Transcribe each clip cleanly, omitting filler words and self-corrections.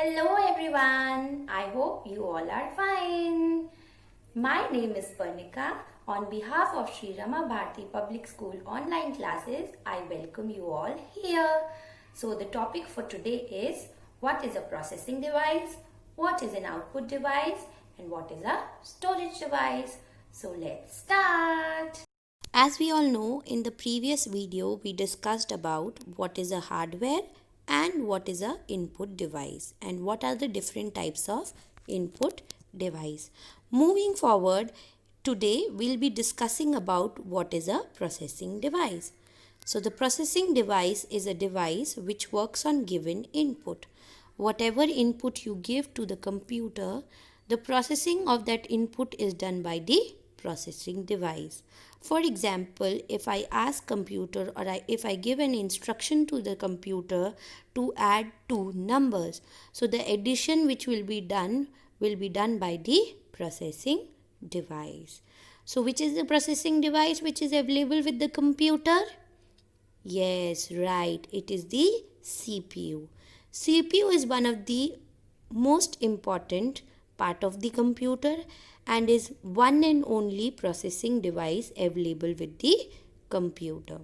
Hello everyone, I hope you all are fine. My name is Parnika. On behalf of Sri Rama Bharati Public School online classes, I welcome you all here. So the topic for today is what is a processing device, what is an output device and what is a storage device. So let's start. As we all know, in the previous video we discussed about what is a hardware and what is a input device and what are the different types of input device. Moving forward, today we'll be discussing about what is a processing device. So the processing device is a device which works on given input. Whatever input you give to the computer, the processing of that input is done by the processing device. For example, if I ask computer or if I give an instruction to the computer to add two numbers, so the addition which will be done by the processing device. So which is the processing device which is available with the computer? Yes, right. It is the CPU. CPU is one of the most important part of the computer and is one and only processing device available with the computer.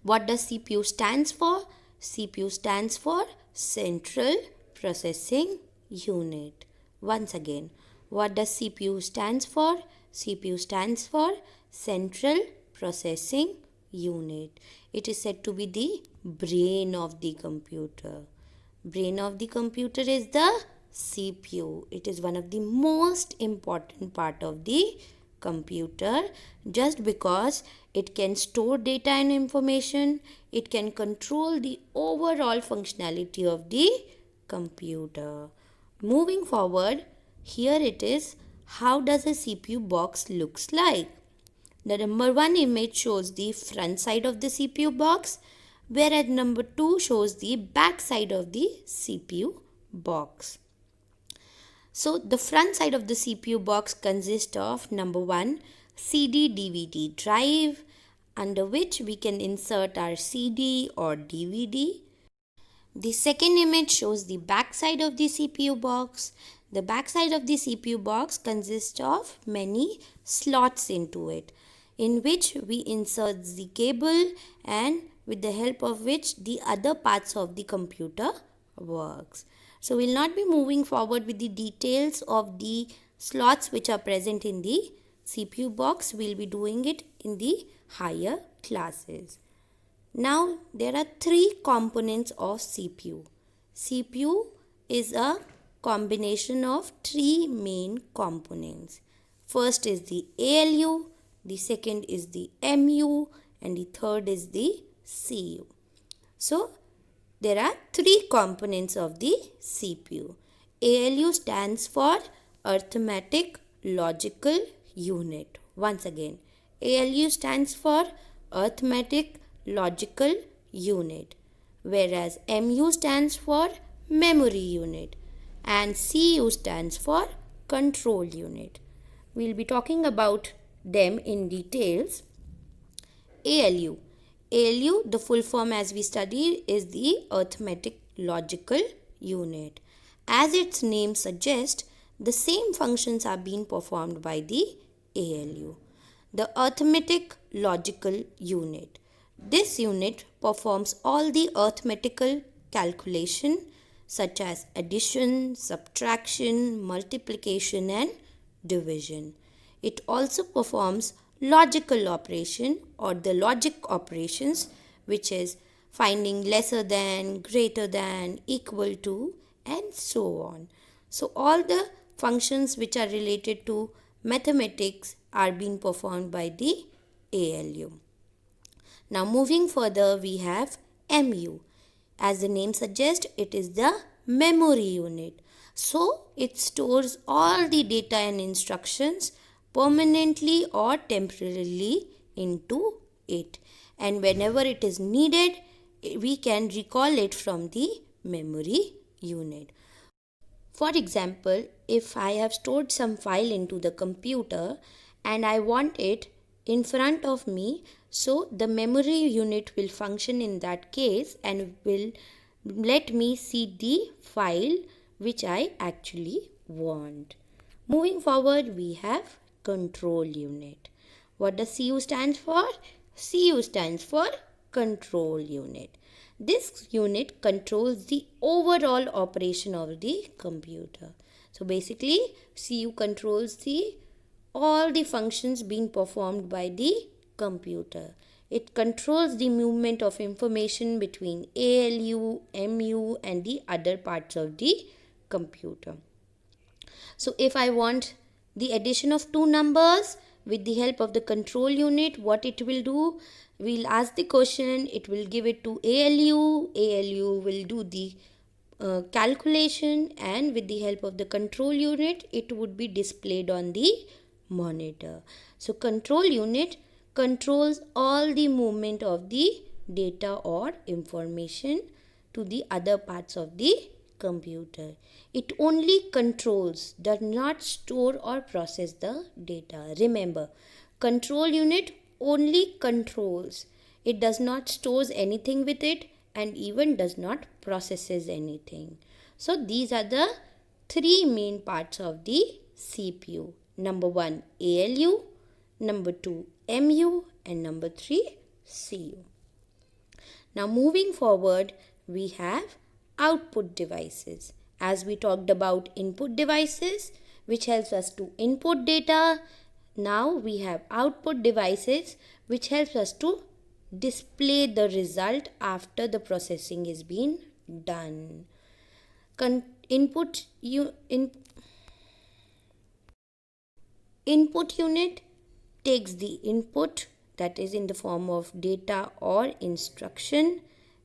What does CPU stands for? CPU stands for Central Processing Unit. Once again, what does CPU stands for? CPU stands for Central Processing Unit. It is said to be the brain of the computer. Brain of the computer is the CPU. It is one of the most important part of the computer just because it can store data and information. It can control the overall functionality of the computer. Moving forward, here it is. How does a CPU box looks like? The number 1 image shows the front side of the CPU box, whereas number 2 shows the back side of the CPU box. So the front side of the CPU box consists of number 1 CD/DVD drive, under which we can insert our CD or DVD. The second image shows the back side of the CPU box. The back side of the CPU box consists of many slots into it, in which we insert the cable and with the help of which the other parts of the computer works. So we'll not be moving forward with the details of the slots which are present in the CPU box. We'll be doing it in the higher classes. Now there are three components of CPU. CPU is a combination of three main components. First is the ALU, the second is the MU and the third is the CU. So there are three components of the CPU. ALU stands for Arithmetic Logical Unit. Once again, ALU stands for Arithmetic Logical Unit, whereas MU stands for Memory Unit and CU stands for Control Unit. We'll be talking about them in details. ALU. ALU, the full form as we studied, is the Arithmetic Logical Unit. As its name suggests, the same functions are being performed by the ALU. The Arithmetic Logical Unit. This unit performs all the arithmetical calculation such as addition, subtraction, multiplication and division. It also performs logical operation or the logic operations, which is finding lesser than, greater than, equal to and so on. So all the functions which are related to mathematics are being performed by the ALU. Now moving further, we have MU. As the name suggests, it is the memory unit. So it stores all the data and instructions permanently or temporarily into it, and whenever it is needed we can recall it from the memory unit. For example, if I have stored some file into the computer and I want it in front of me, so the memory unit will function in that case and will let me see the file which I actually want. Moving forward, we have control unit. What does CU stands for? CU stands for control unit. This unit controls the overall operation of the computer. So basically, CU controls all the functions being performed by the computer. It controls the movement of information between ALU, MU and the other parts of the computer. So if I want the addition of two numbers with the help of the control unit, what it will do? We'll ask the question, it will give it to ALU. ALU will do the calculation, and with the help of the control unit, it would be displayed on the monitor. So control unit controls all the movement of the data or information to the other parts of the computer. It only controls, does not store or process the data. Remember, control unit only controls. It does not stores anything with it and even does not processes anything. So these are the three main parts of the CPU. Number 1 ALU, number 2 MU and number 3 CU. Now moving forward, we have output devices. As we talked about input devices which helps us to input data, now we have output devices which helps us to display the result after the processing is being done. Input unit takes the input, that is in the form of data or instruction.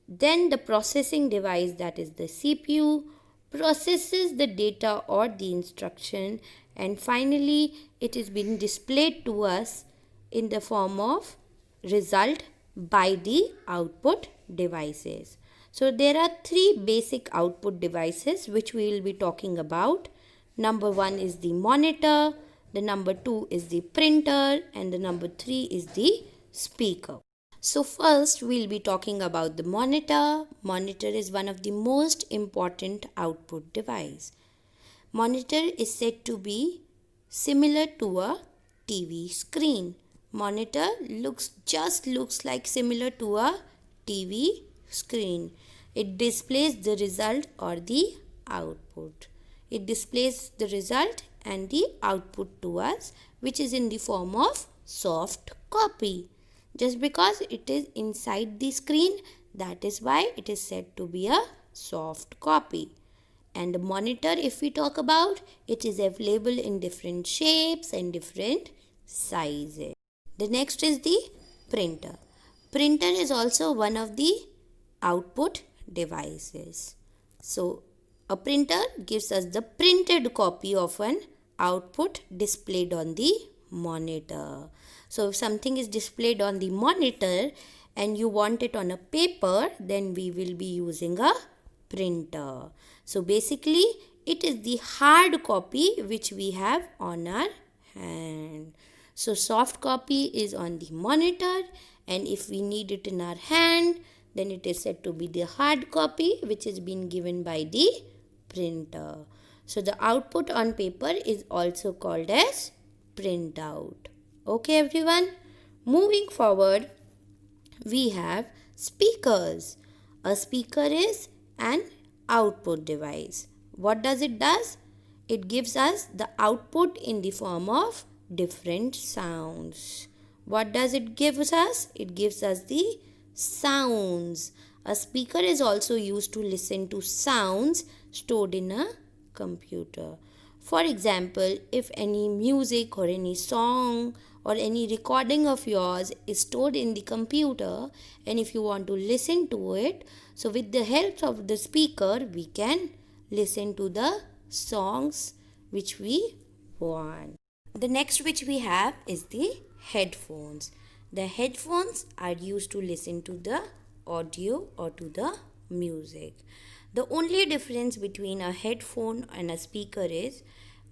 Then the processing device, that is the CPU, processes the data or the instruction, and finally it is being displayed to us in the form of result by the output devices. So there are three basic output devices which we will be talking about. Number 1 is the monitor, the number 2 is the printer, and the number 3 is the speaker. So first we'll be talking about the monitor. Monitor is one of the most important output device. Monitor is said to be similar to a TV screen. Monitor looks like similar to a TV screen. It displays the result or the output. It displays the result and the output to us, which is in the form of soft copy. Just because it is inside the screen, that is why it is said to be a soft copy. And the monitor, if we talk about, it is available in different shapes and different sizes. The next is the printer. Printer is also one of the output devices. So a printer gives us the printed copy of an output displayed on the monitor. So if something is displayed on the monitor and you want it on a paper, then we will be using a printer. So basically it is the hard copy which we have on our hand. So soft copy is on the monitor, and if we need it in our hand, then it is said to be the hard copy which is being given by the printer. So the output on paper is also called as printout. Okay everyone, moving forward, we have speakers. A speaker is an output device. What does it does? It gives us the output in the form of different sounds. What does it give us? It gives us the sounds. A speaker is also used to listen to sounds stored in a computer. For example, if any music or any song or any recording of yours is stored in the computer, and if you want to listen to it, so with the help of the speaker we can listen to the songs which we want. The next which we have is the headphones. The headphones are used to listen to the audio or to the music. The only difference between a headphone and a speaker is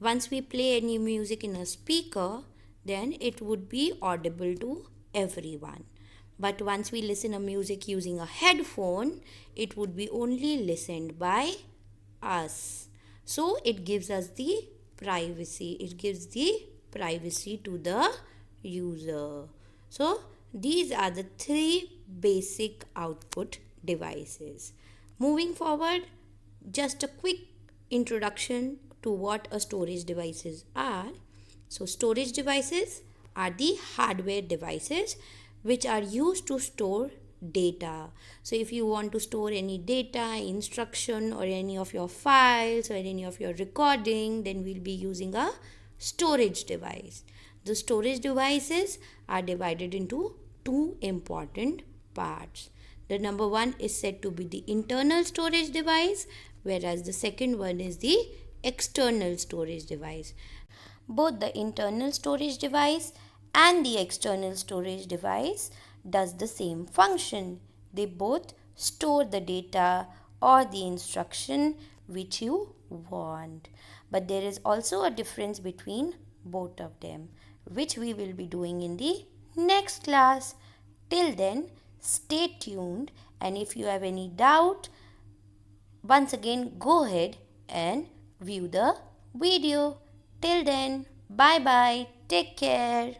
once we play any music in a speaker, then it would be audible to everyone. But once we listen a music using a headphone, it would be only listened by us. So it gives us the privacy. It gives the privacy to the user. So these are the three basic output devices. Moving forward, just a quick introduction to what a storage devices are. So storage devices are the hardware devices which are used to store data. So if you want to store any data, instruction, or any of your files or any of your recording, then we'll be using a storage device. The storage devices are divided into two important parts. The number one is said to be the internal storage device, whereas the second one is the external storage device. Both the internal storage device and the external storage device does the same function. They both store the data or the instruction which you want. But there is also a difference between both of them, which we will be doing in the next class. Till then, stay tuned, and if you have any doubt, once again go ahead and view the video. Till then, bye bye, take care.